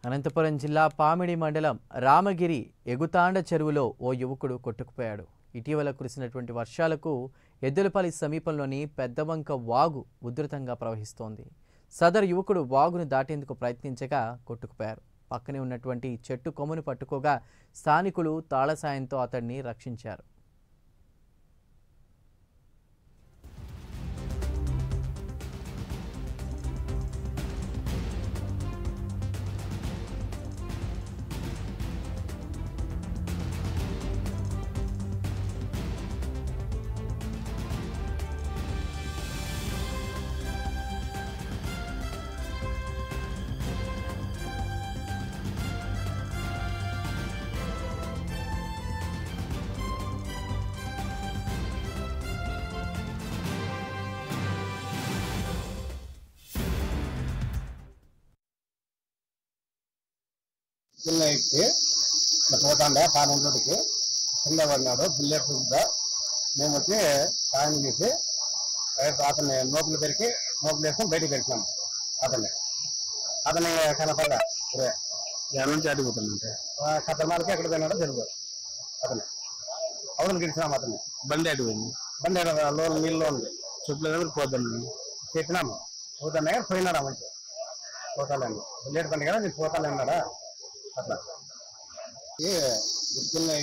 అనంతపురం జిల్లా పామిడి మండలం రామగిరి ఎగుతాండ చెరువులో ఓ యువకుడు కొట్టుకుపోయాడు. ఇటీవల కురిసినటువంటి వర్షాలకు ఎద్దులపల్లి సమీపంలోని పెద్దవంక వాగు ఉధృతంగా ప్రవహిస్తోంది. సదరు యువకుడు వాగును దాటేందుకు ప్రయత్నించగా కొట్టుకుపోయారు. పక్కనే ఉన్నటువంటి చెట్టు కొమ్మను పట్టుకోగా స్థానికులు తాళ సాయంతో అతడిని రక్షించారు. పోతాండే పానంలోకి కింద పడినాడు. బుల్లెట్ మేము వచ్చి సాయం చేసి అతన్ని నోపులు పెరిగి నోపులు వేసుకొని బయటికి పెట్టినాము. అతన్ని కనపడ్డా నుంచి అడుగుతుందంటే కథమాలకి ఎక్కడ పోయినాడో తెలుగు. అవును గెలిచినాము. అతన్ని బండి అడిగింది. బండి లోన్ నీళ్ళు ఉంది. చుట్టూ పోతాను చెప్పినాము. పోతానే పోయినాడా మంచి పోతాలేండి. బుల్లెట్ బండి కదా నేను పోతాలేన్నాడా అట్లా గుర్తున్నా